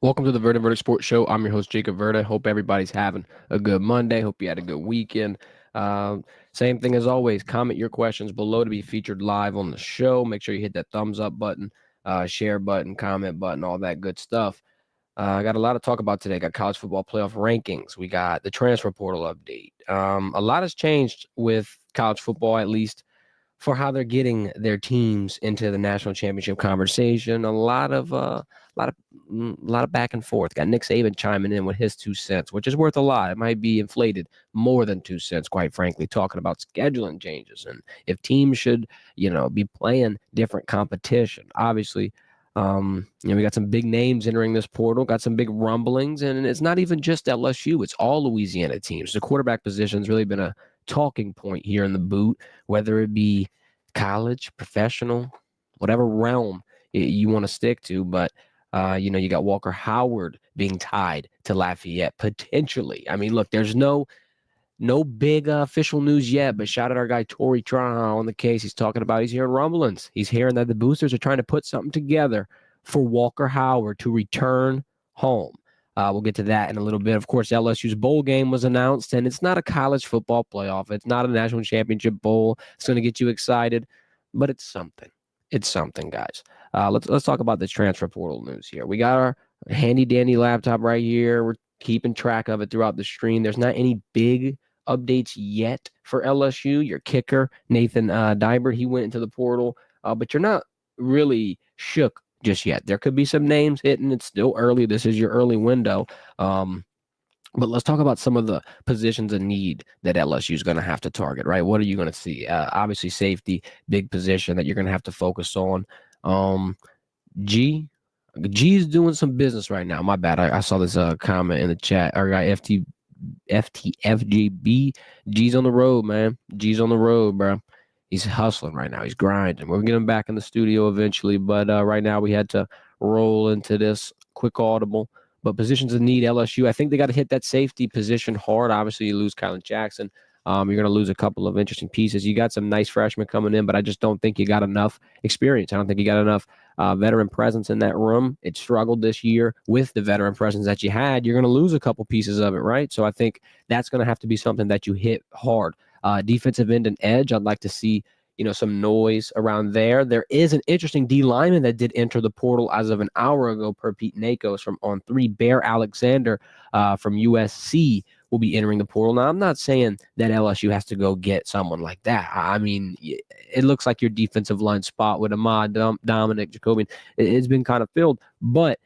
Welcome to the Verde Verde Sports Show. I'm your host, Jacob Verde. Hope everybody's having a good Monday. Hope you had a good weekend. Same thing as always. Comment your questions below to be featured live on the show. Make sure you hit that thumbs up button, share button, comment button, all that good stuff. I got a lot to talk about today. Got college football playoff rankings. We got the transfer portal update. A lot has changed with college football, at least for how they're getting their teams into the national championship conversation. A lot of back and forth. Got Nick Saban chiming in with his 2 cents, which is worth a lot. It might be inflated more than 2 cents, quite frankly, talking about scheduling changes and if teams should, be playing different competition. Obviously, we got some big names entering this portal, got some big rumblings, and it's not even just LSU, it's all Louisiana teams. The quarterback position's really been a talking point here in the boot, whether it be college, professional, whatever realm you want to stick to. But you got Walker Howard being tied to Lafayette potentially. I mean, look, there's no big official news yet, but shout out our guy Tory Traha on the case. He's hearing rumblings. He's hearing that the boosters are trying to put something together for Walker Howard to return home. We'll get to that in a little bit. Of course, LSU's bowl game was announced, and it's not a college football playoff. It's not a national championship bowl. It's going to get you excited, but it's something. It's something, guys. Let's talk about this transfer portal news here. We got our handy dandy laptop right here. We're keeping track of it throughout the stream. There's not any big updates yet for LSU. Your kicker, Nathan Dybert, he went into the portal, but you're not really shook just yet. There could be some names hitting. It's still early. This is your early window. But let's talk about some of the positions of need that LSU is going to have to target, right? What are you going to see? Obviously, safety, big position that you're going to have to focus on. G is doing some business right now. My bad. I saw this comment in the chat. Our guy FTFGB. G's on the road, man. G's on the road, bro. He's hustling right now. He's grinding. We're getting him back in the studio eventually, but right now we had to roll into this quick audible. But positions of need, LSU, I think they got to hit that safety position hard. Obviously, you lose Kylan Jackson. You're going to lose a couple of interesting pieces. You got some nice freshmen coming in, but I just don't think you got enough experience. I don't think you got enough veteran presence in that room. It struggled this year with the veteran presence that you had. You're going to lose a couple pieces of it, right? So I think that's going to have to be something that you hit hard. Defensive end and edge, I'd like to see some noise around there. There is an interesting D lineman that did enter the portal as of an hour ago per Pete Nakos from On 3. Bear Alexander from USC will be entering the portal. Now, I'm not saying that LSU has to go get someone like that. I mean, it looks like your defensive line spot with Ahmad, Dominic, Jacobian, it's been kind of filled, but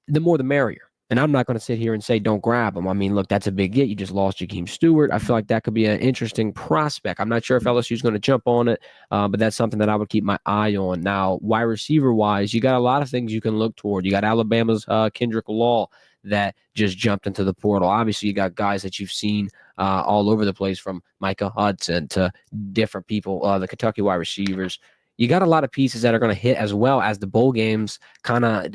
the more the merrier. And I'm not going to sit here and say don't grab him. I mean, look, that's a big get. You just lost Jakeem Stewart. I feel like that could be an interesting prospect. I'm not sure if LSU is going to jump on it, but that's something that I would keep my eye on. Now, wide receiver-wise, you got a lot of things you can look toward. You got Alabama's Kendrick Law that just jumped into the portal. Obviously, you got guys that you've seen all over the place, from Micah Hudson to different people, the Kentucky wide receivers. You got a lot of pieces that are going to hit, as well as the bowl games kind of,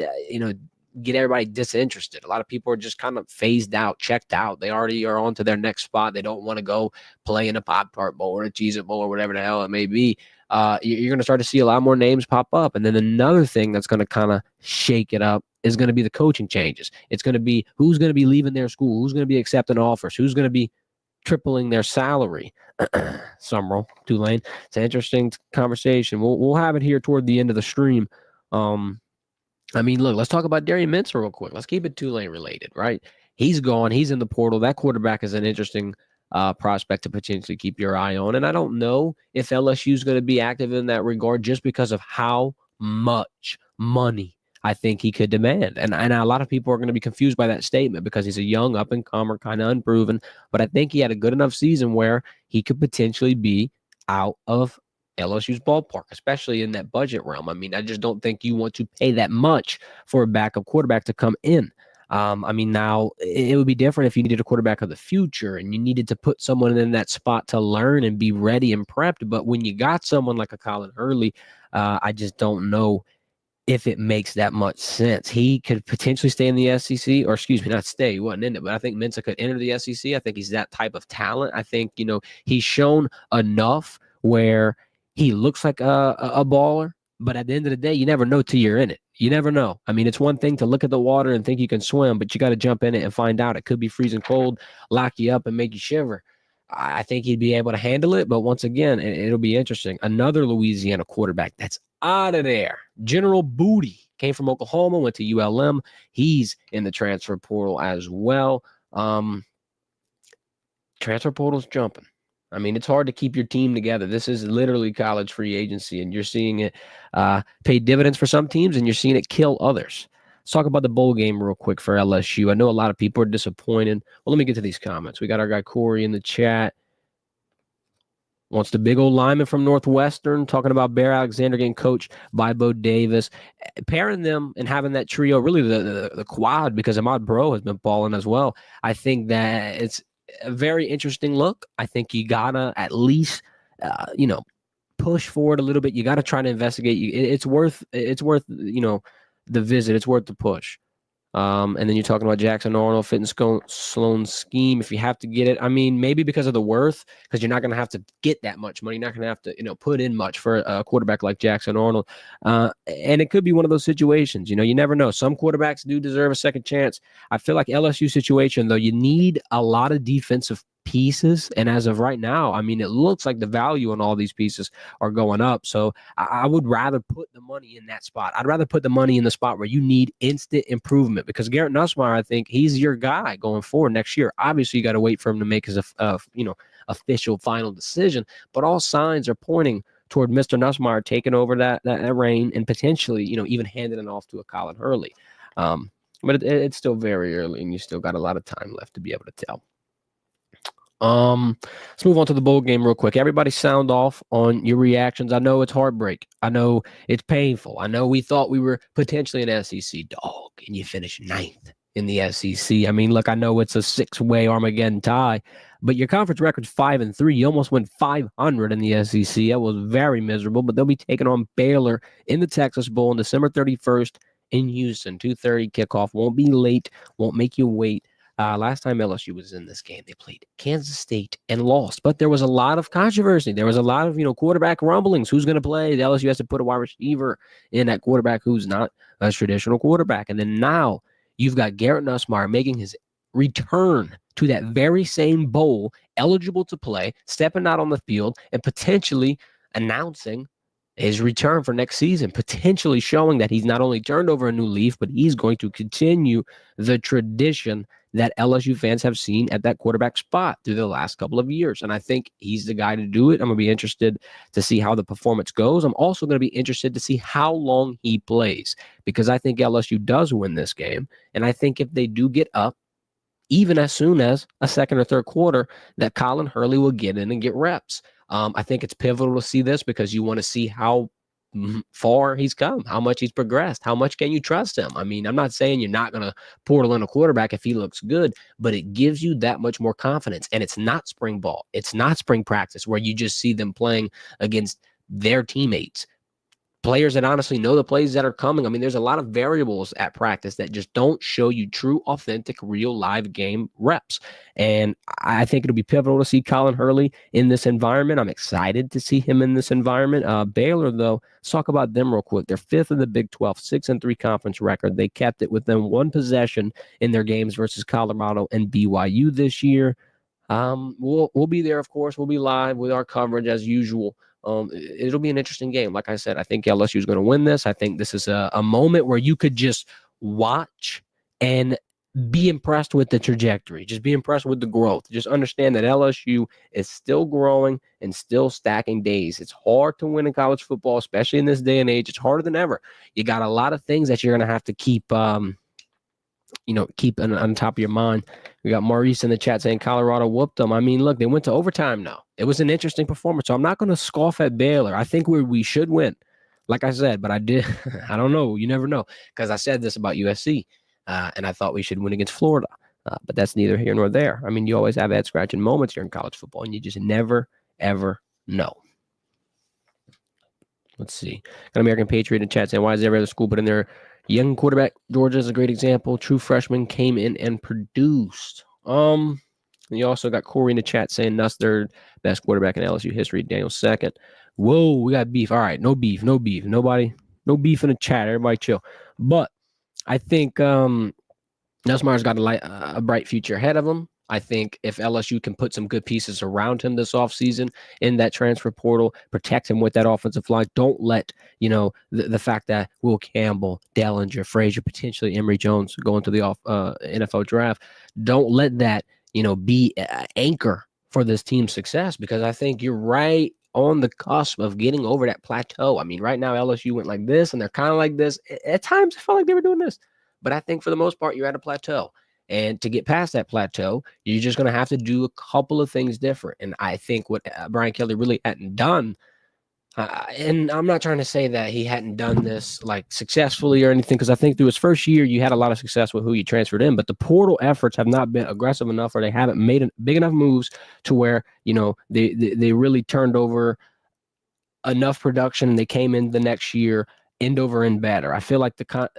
get everybody disinterested. A lot of people are just kind of phased out, checked out. They already are on to their next spot. They don't want to go play in a Pop-Tart Bowl or a Cheez-It Bowl or whatever the hell it may be. You're going to start to see a lot more names pop up. And then another thing that's going to kind of shake it up is going to be the coaching changes. It's going to be who's going to be leaving their school, who's going to be accepting offers, who's going to be tripling their salary. Summerall, Tulane. It's an interesting conversation. We'll have it here toward the end of the stream. I mean, look, let's talk about Darian Mincer real quick. Let's keep it Tulane related, right? He's gone. He's in the portal. That quarterback is an interesting prospect to potentially keep your eye on. And I don't know if LSU is going to be active in that regard just because of how much money I think he could demand. And a lot of people are going to be confused by that statement because he's a young up-and-comer, kind of unproven. But I think he had a good enough season where he could potentially be out of LSU's ballpark, especially in that budget realm. I mean, I just don't think you want to pay that much for a backup quarterback to come in. I mean, now it would be different if you needed a quarterback of the future and you needed to put someone in that spot to learn and be ready and prepped. But when you got someone like a Colin Hurley, I just don't know if it makes that much sense. He could potentially stay in the SEC, or excuse me, not stay. He wasn't in it, but I think Mensa could enter the SEC. I think he's that type of talent. I think, he's shown enough where he looks like a baller, But at the end of the day, you never know till you're in it. You never know. I mean, it's one thing to look at the water and think you can swim, but you got to jump in it and find out. It could be freezing cold, lock you up, and make you shiver. I think he'd be able to handle it, but once again, it'll be interesting. Another Louisiana quarterback that's out of there. General Booty came from Oklahoma, went to ULM. He's in the transfer portal as well. Transfer portal's jumping. I mean, it's hard to keep your team together. This is literally college free agency, and you're seeing it pay dividends for some teams, and you're seeing it kill others. Let's talk about the bowl game real quick for LSU. I know a lot of people are disappointed. Well, let me get to these comments. We got our guy Corey in the chat. Wants the big old lineman from Northwestern, talking about Bear Alexander getting coached by Bo Davis. Pairing them and having that trio, really the quad, because Ahmad Bro has been balling as well. I think that it's a very interesting look. I think you gotta at least, push forward a little bit. You gotta try to investigate. It's worth, the visit. It's worth the push. And then you're talking about Jackson Arnold fitting Sloan's scheme. If you have to get it, I mean, maybe because of the worth, because you're not going to have to get that much money. You're not going to have to, put in much for a quarterback like Jackson Arnold. And it could be one of those situations. You never know. Some quarterbacks do deserve a second chance. I feel like LSU situation, though, you need a lot of defensive pieces. And as of right now, I mean, it looks like the value on all these pieces are going up. So I would rather put the money in that spot. I'd rather put the money in the spot where you need instant improvement, because Garrett Nussmeier, I think he's your guy going forward next year. Obviously, you got to wait for him to make his, official final decision, but all signs are pointing toward Mr. Nussmeier taking over that reign and potentially, even handing it off to a Colin Hurley. But it's still very early, and you still got a lot of time left to be able to tell. Let's move on to the bowl game real quick. Everybody sound off on your reactions. I know it's heartbreak. I know it's painful. I know we thought we were potentially an SEC dog, and you finished 9th in the SEC. I mean, look, I know it's a 6-way Armageddon tie, but your conference record's 5-3. You almost went 500 in the SEC. That was very miserable, but they'll be taking on Baylor in the Texas Bowl on December 31st in Houston. 2:30 kickoff. Won't be late. Won't make you wait. Last time LSU was in this game, they played Kansas State and lost. But there was a lot of controversy. There was a lot of, quarterback rumblings. Who's going to play? The LSU has to put a wide receiver in that quarterback who's not a traditional quarterback. And then now you've got Garrett Nussmeier making his return to that very same bowl, eligible to play, stepping out on the field, and potentially announcing his return for next season, potentially showing that he's not only turned over a new leaf, but he's going to continue the tradition that LSU fans have seen at that quarterback spot through the last couple of years. And I think he's the guy to do it. I'm going to be interested to see how the performance goes. I'm also going to be interested to see how long he plays, because I think LSU does win this game. And I think if they do get up, even as soon as a second or third quarter, that Colin Hurley will get in and get reps. I think it's pivotal to see this, because you want to see how far he's come, how much he's progressed, how much can you trust him. I mean, I'm not saying you're not going to portal in a quarterback if he looks good, but it gives you that much more confidence. And it's not spring ball. It's not spring practice where you just see them playing against their teammates. Players that honestly know the plays that are coming. I mean, there's a lot of variables at practice that just don't show you true, authentic, real live game reps. And I think it'll be pivotal to see Colin Hurley in this environment. I'm excited to see him in this environment. Baylor, though, let's talk about them real quick. They're 5th in the Big 12, 6-3 conference record. They kept it within one possession in their games versus Colorado and BYU this year. We'll be there, of course. We'll be live with our coverage as usual. It'll be an interesting game. Like I said, I think LSU is going to win this. I think this is a moment where you could just watch and be impressed with the trajectory. Just be impressed with the growth. Just understand that LSU is still growing and still stacking days. It's hard to win in college football, especially in this day and age. It's harder than ever. You got a lot of things that you're going to have to keep keep on top of your mind. We got Maurice in the chat saying Colorado whooped them. I mean, look, they went to overtime now. It was an interesting performance. So I'm not going to scoff at Baylor. I think we should win, like I said, but I don't know. You never know, because I said this about USC, and I thought we should win against Florida. But that's neither here nor there. I mean, you always have head-scratching moments here in college football, and you just never, ever know. Let's see. Got American Patriot in chat saying, why is every other school put in their young quarterback? Georgia is a great example. True freshman came in and produced. And you also got Corey in the chat saying Nuss third, best quarterback in LSU history. Daniel second. Whoa, we got beef. All right, no beef, no beef. Nobody, no beef in the chat. Everybody chill. But I think Nussmeier's got a bright future ahead of him. I think if LSU can put some good pieces around him this offseason in that transfer portal, protect him with that offensive line, don't let, the fact that Will Campbell, Dellinger, Frazier, potentially Emory Jones go into the NFL draft, don't let that, be an anchor for this team's success, because I think you're right on the cusp of getting over that plateau. I mean, right now LSU went like this and they're kind of like this. At times it felt like they were doing this. But I think for the most part, you're at a plateau. And to get past that plateau, you're just going to have to do a couple of things different. And I think what Brian Kelly really hadn't done, and I'm not trying to say that he hadn't done this like successfully or anything, because I think through his first year, you had a lot of success with who you transferred in, but the portal efforts have not been aggressive enough, or they haven't made big enough moves to where, they really turned over enough production, and they came in the next year end over end better. I feel like the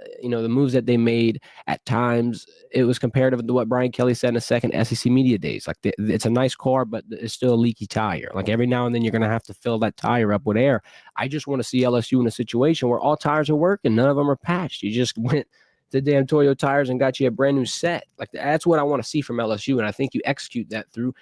moves that they made at times, it was comparative to what Brian Kelly said in the second SEC media days. Like it's a nice car, but it's still a leaky tire. Like every now and then you're going to have to fill that tire up with air. I just want to see LSU in a situation where all tires are working. None of them are patched. You just went to damn Toyo tires and got you a brand new set. Like that's what I want to see from LSU. And I think you execute that through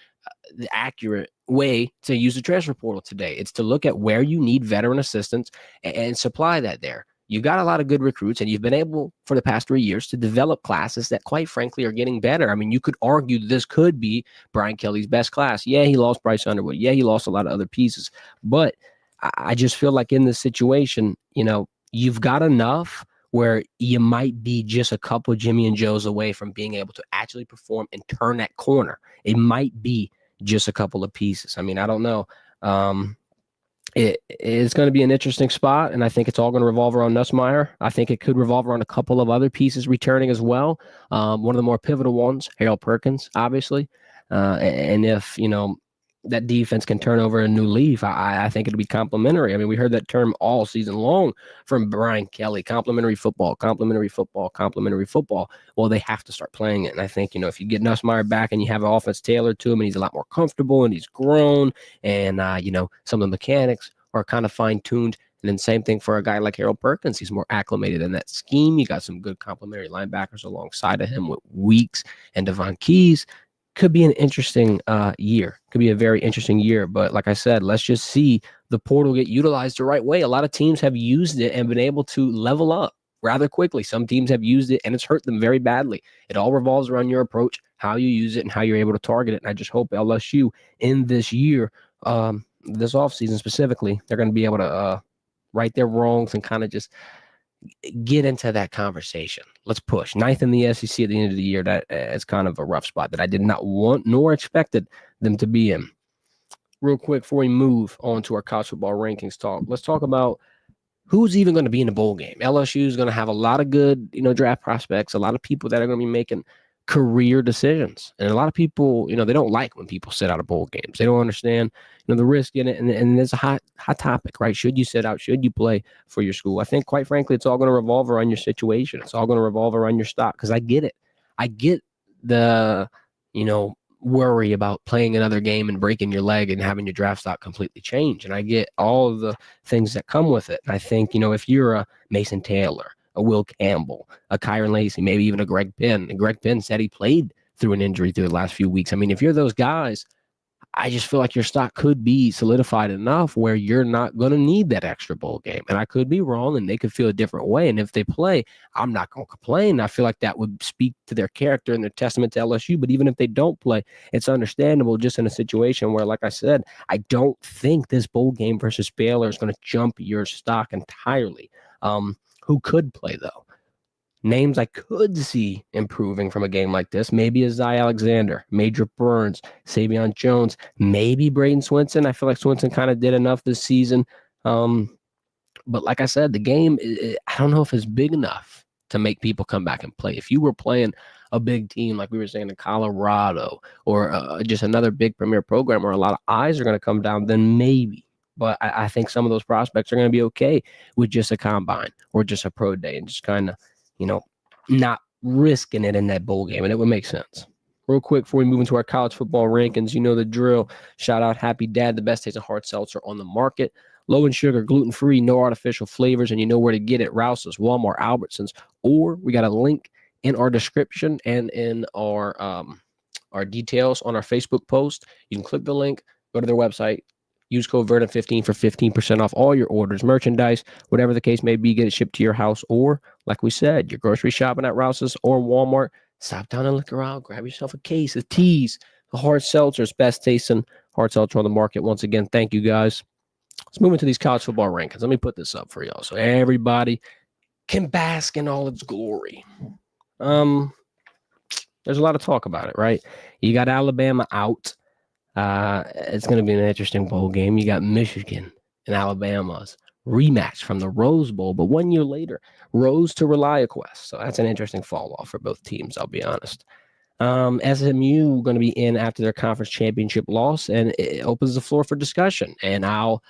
the accurate way to use the transfer portal today. It's to look at where you need veteran assistance and supply that there. You've got a lot of good recruits, and you've been able for the past 3 years to develop classes that, quite frankly, are getting better. I mean, you could argue this could be Brian Kelly's best class. Yeah, he lost Bryce Underwood. Yeah, he lost a lot of other pieces. But I just feel like in this situation, you've got enough where you might be just a couple of Jimmy and Joes away from being able to actually perform and turn that corner. It might be just a couple of pieces. I mean, I don't know. It's going to be an interesting spot, and I think it's all going to revolve around Nussmeier. I think it could revolve around a couple of other pieces returning as well. One of the more pivotal ones, Harold Perkins, obviously. And if, that defense can turn over a new leaf, I think it'll be complimentary. I mean, we heard that term all season long from Brian Kelly, complimentary football, complimentary football, complimentary football. Well, they have to start playing it. And I think, if you get Nussmeier back and you have an offense tailored to him, and he's a lot more comfortable and he's grown, and, some of the mechanics are kind of fine-tuned. And then same thing for a guy like Harold Perkins. He's more acclimated in that scheme. You got some good complementary linebackers alongside of him with Weeks and Devon Keys. Could be an interesting year. Could be a very interesting year. But like I said, let's just see the portal get utilized the right way. A lot of teams have used it and been able to level up rather quickly. Some teams have used it and it's hurt them very badly. It all revolves around your approach, how you use it, and how you're able to target it. And I just hope LSU in this year, this offseason specifically, they're going to be able to right their wrongs and kind of just get into that conversation. Let's push. Ninth in the SEC at the end of the year. That is kind of a rough spot that I did not want nor expected them to be in. Real quick before we move on to our college football rankings talk, let's talk about who's even going to be in the bowl game. LSU is going to have a lot of good, draft prospects, a lot of people that are going to be making career decisions. And a lot of people, they don't like when people sit out of bowl games. They don't understand, the risk in it. And it's a hot topic, right? Should you sit out? Should you play for your school? I think, quite frankly, it's all going to revolve around your situation. It's all going to revolve around your stock, because I get it. I get the, worry about playing another game and breaking your leg and having your draft stock completely change. And I get all of the things that come with it. And I think, if you're a Mason Taylor, a Will Campbell, a Kyron Lacy, maybe even a Greg Penn. And Greg Penn said he played through an injury through the last few weeks. I mean, if you're those guys, I just feel like your stock could be solidified enough where you're not going to need that extra bowl game. And I could be wrong, and they could feel a different way. And if they play, I'm not going to complain. I feel like that would speak to their character and their testament to LSU. But even if they don't play, it's understandable just in a situation where, like I said, I don't think this bowl game versus Baylor is going to jump your stock entirely. Who could play, though? Names I could see improving from a game like this, maybe a Zy Alexander, Major Burns, Savion Jones, maybe Braden Swinson. I feel like Swinson kind of did enough this season. But like I said, the game, I don't know if it's big enough to make people come back and play. If you were playing a big team, like we were saying in Colorado, or just another big premier program where a lot of eyes are going to come down, then maybe. But I think some of those prospects are going to be okay with just a combine or just a pro day and just kind of, not risking it in that bowl game. And it would make sense. Real quick before we move into our college football rankings, the drill. Shout out Happy Dad, the best taste of hard seltzer on the market. low in sugar, gluten-free, no artificial flavors, and you know where to get it. Rouse's, Walmart, Albertsons, or we got a link in our description and in our details on our Facebook post. You can click the link, go to their website, use code Vernon15 for 15% off all your orders, merchandise, whatever the case may be, get it shipped to your house. Or, like we said, you're grocery shopping at Rouse's or Walmart, stop down and look around, grab yourself a case of teas, the hard seltzers, best tasting hard seltzer on the market. Once again, thank you guys. Let's move into these college football rankings. Let me put this up for y'all so everybody can bask in all its glory. There's a lot of talk about it, right? You got Alabama out. It's going to be an interesting bowl game. You got Michigan and Alabama's rematch from the Rose Bowl, but 1 year later, Rose to ReliaQuest. So that's an interesting fall off for both teams, I'll be honest. SMU going to be in after their conference championship loss, and it opens the floor for discussion. And I'll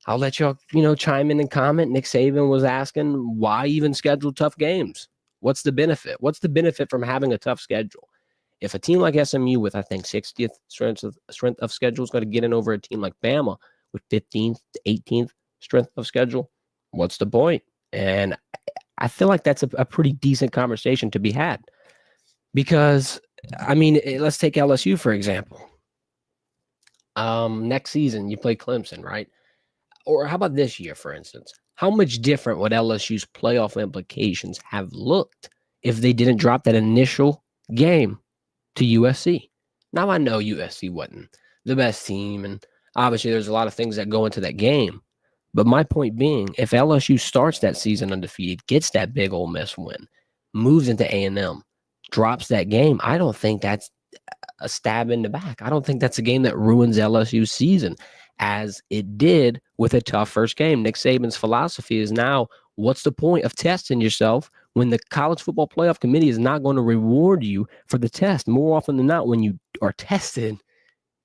let y'all, chime in and comment. Nick Saban was asking, why even schedule tough games? What's the benefit? What's the benefit from having a tough schedule? If a team like SMU with, I think, 60th strength of schedule is going to get in over a team like Bama with 15th to 18th strength of schedule, what's the point? And I feel like that's a pretty decent conversation to be had. Because, let's take LSU, for example. Next season, you play Clemson, right? Or how about this year, for instance? How much different would LSU's playoff implications have looked if they didn't drop that initial game to USC? Now, I know USC wasn't the best team, and obviously there's a lot of things that go into that game. But my point being, if LSU starts that season undefeated, gets that big Ole Miss win, moves into A&M, drops that game, I don't think that's a stab in the back. I don't think that's a game that ruins LSU's season, as it did with a tough first game. Nick Saban's philosophy is now, what's the point of testing yourself when the college football playoff committee is not going to reward you for the test? More often than not, when you are tested,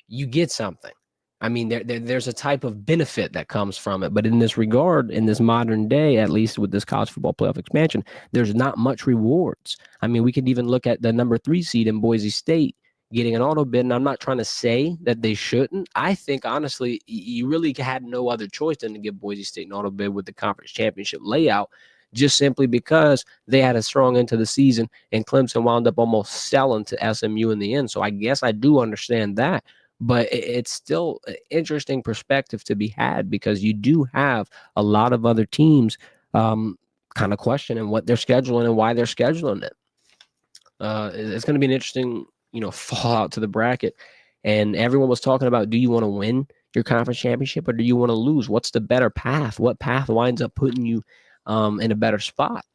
you get something. There's a type of benefit that comes from it. But in this regard, in this modern day, at least with this college football playoff expansion, there's not much rewards. We could even look at the number 3 seed in Boise State getting an auto bid, and I'm not trying to say that they shouldn't. I think, honestly, you really had no other choice than to give Boise State an auto bid with the conference championship layout, just simply because they had a strong end to the season, and Clemson wound up almost selling to SMU in the end. So I guess I do understand that. But it's still an interesting perspective to be had, because you do have a lot of other teams kind of questioning what they're scheduling and why they're scheduling it. It's going to be an interesting fallout to the bracket. And everyone was talking about, do you want to win your conference championship or do you want to lose? What's the better path? What path winds up putting you in a better spot?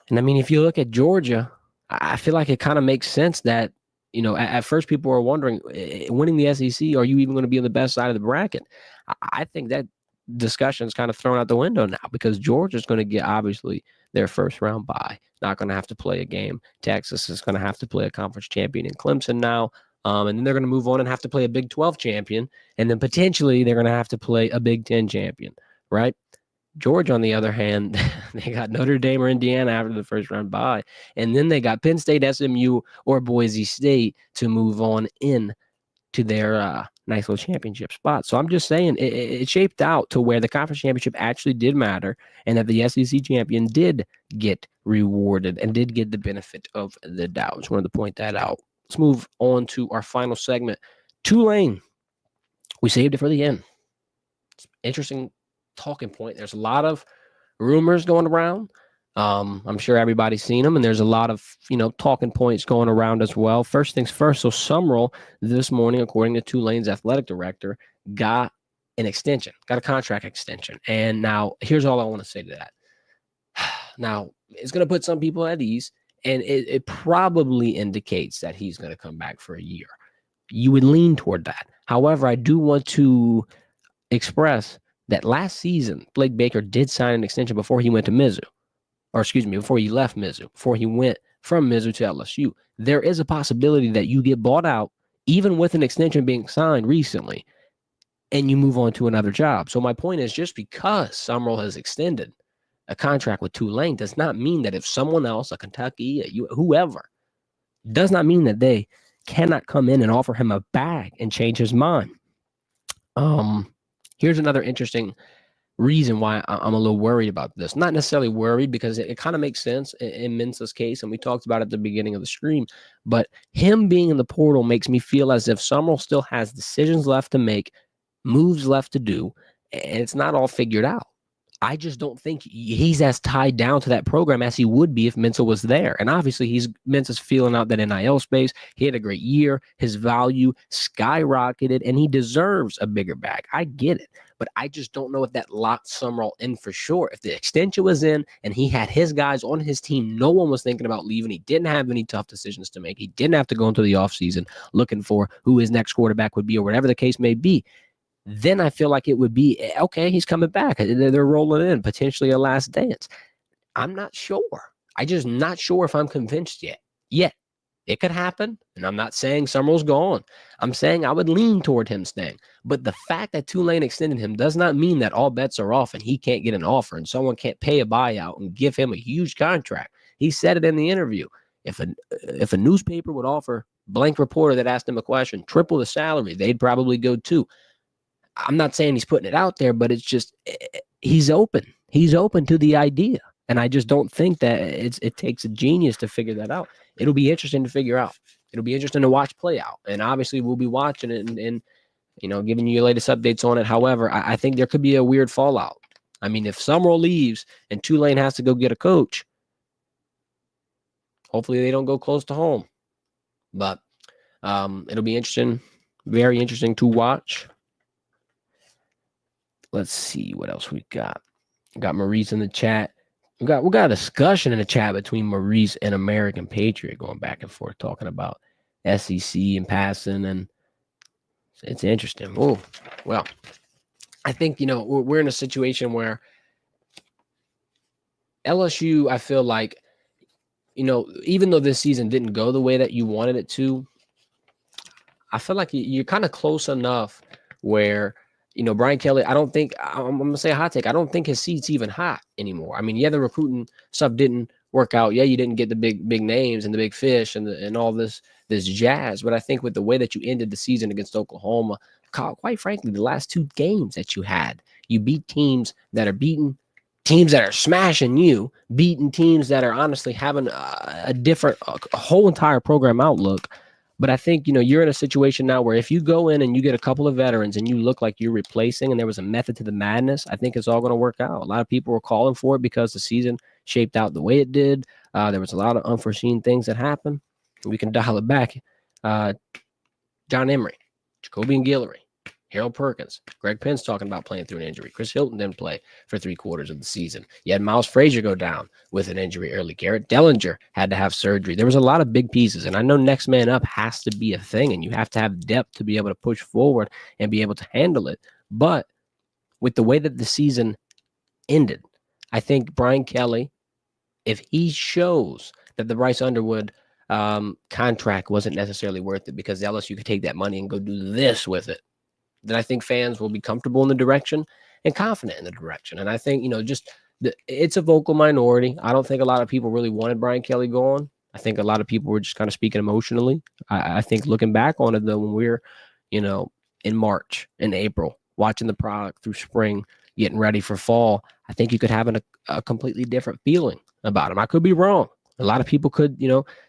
And if you look at Georgia, I feel like it kind of makes sense that, at first people were wondering, winning the SEC, are you even going to be on the best side of the bracket? I think that discussion is kind of thrown out the window now, because Georgia's going to get, obviously, their first round bye. Not going to have to play a game. Texas is going to have to play a conference champion in Clemson now. And then they're going to move on and have to play a Big 12 champion. And then potentially they're going to have to play a Big 10 champion, right? Georgia, on the other hand, they got Notre Dame or Indiana after the first round bye. And then they got Penn State, SMU, or Boise State to move on in to their nice little championship spot. So I'm just saying it shaped out to where the conference championship actually did matter, and that the SEC champion did get rewarded and did get the benefit of the doubt. Just wanted to point that out. Let's move on to our final segment. Tulane. We saved it for the end. It's interesting talking point. There's a lot of rumors going around. I'm sure everybody's seen them, and there's a lot of talking points going around as well. First things first. So Summerall this morning, according to Tulane's athletic director, got a contract extension. And now here's all I want to say to that. Now it's going to put some people at ease, and it probably indicates that he's going to come back for a year. You would lean toward that. However, I do want to express that last season, Blake Baker did sign an extension before he went to Mizzou. Before he left Mizzou, before he went from Mizzou to LSU. There is a possibility that you get bought out, even with an extension being signed recently, and you move on to another job. So my point is, just because Summerall has extended a contract with Tulane does not mean that if someone else, a Kentucky, whoever, does not mean that they cannot come in and offer him a bag and change his mind. Here's another interesting reason why I'm a little worried about this. Not necessarily worried, because it kind of makes sense in Mensa's case, and we talked about it at the beginning of the stream. But him being in the portal makes me feel as if Summerall still has decisions left to make, moves left to do, and it's not all figured out. I just don't think he's as tied down to that program as he would be if Mensa was there. And obviously, Mensa's feeling out that NIL space. He had a great year. His value skyrocketed, and he deserves a bigger bag. I get it. But I just don't know if that locked Summerall in for sure. If the extension was in and he had his guys on his team, no one was thinking about leaving. He didn't have any tough decisions to make. He didn't have to go into the offseason looking for who his next quarterback would be or whatever the case may be. Then I feel like it would be, okay, he's coming back. They're rolling in, potentially a last dance. I'm not sure. I'm just not sure if I'm convinced yet. It could happen, and I'm not saying Summerall's gone. I'm saying I would lean toward him staying. But the fact that Tulane extended him does not mean that all bets are off and he can't get an offer and someone can't pay a buyout and give him a huge contract. He said it in the interview. If a newspaper would offer blank reporter that asked him a question, triple the salary, they'd probably go too. I'm not saying he's putting it out there, but it's just he's open. He's open to the idea. And I just don't think that it takes a genius to figure that out. It'll be interesting to figure out. It'll be interesting to watch play out. And obviously we'll be watching it and giving you your latest updates on it. However, I think there could be a weird fallout. I mean, if Summerall leaves and Tulane has to go get a coach, hopefully they don't go close to home. But it'll be interesting, very interesting to watch. Let's see what else we got. We got Maurice in the chat. We got a discussion in the chat between Maurice and American Patriot going back and forth talking about SEC and passing, and it's interesting. Oh, well, I think, we're in a situation where LSU, I feel like, even though this season didn't go the way that you wanted it to, I feel like you're kind of close enough where, Brian Kelly, I'm going to say a hot take. I don't think his seat's even hot anymore. I mean, yeah, the recruiting stuff didn't work out. Yeah, you didn't get the big names and the big fish and all this jazz. But I think with the way that you ended the season against Oklahoma, quite frankly, the last two games that you had, you beat teams that are beating teams that are smashing you, beating teams that are honestly having a different, a whole entire program outlook. But I think, you're in a situation now where if you go in and you get a couple of veterans and you look like you're replacing and there was a method to the madness, I think it's all going to work out. A lot of people were calling for it because the season shaped out the way it did. There was a lot of unforeseen things that happened. We can dial it back. John Emery, Jacoby and Guillory, Harold Perkins, Greg Penn's talking about playing through an injury. Chris Hilton didn't play for 3/4 of the season. You had Miles Frazier go down with an injury early. Garrett Dellinger had to have surgery. There was a lot of big pieces, and I know next man up has to be a thing, and you have to have depth to be able to push forward and be able to handle it. But with the way that the season ended, I think Brian Kelly, if he shows that the Bryce Underwood contract wasn't necessarily worth it because LSU could take that money and go do this with it, then I think fans will be comfortable in the direction and confident in the direction. And I think, it's a vocal minority. I don't think a lot of people really wanted Brian Kelly gone. I think a lot of people were just kind of speaking emotionally. I think looking back on it, though, when we're, in March and April, watching the product through spring, getting ready for fall, I think you could have a completely different feeling about him. I could be wrong. A lot of people could,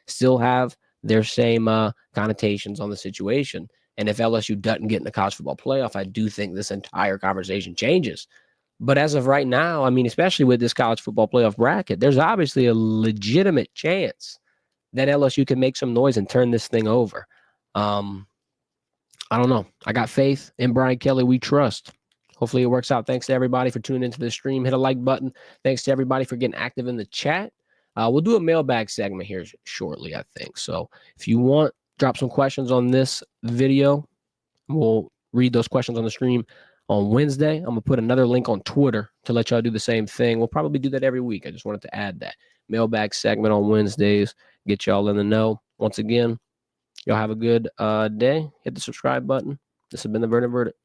still have their same connotations on the situation. And if LSU doesn't get in the college football playoff, I do think this entire conversation changes. But as of right now, I mean, especially with this college football playoff bracket, there's obviously a legitimate chance that LSU can make some noise and turn this thing over. I don't know. I got faith in Brian Kelly. We trust. Hopefully it works out. Thanks to everybody for tuning into the stream. Hit a like button. Thanks to everybody for getting active in the chat. We'll do a mailbag segment here shortly, I think. So if you want, drop some questions on this video. We'll read those questions on the stream on Wednesday. I'm going to put another link on Twitter to let y'all do the same thing. We'll probably do that every week. I just wanted to add that. Mailbag segment on Wednesdays. Get y'all in the know. Once again, y'all have a good day. Hit the subscribe button. This has been The Verdant Verdict.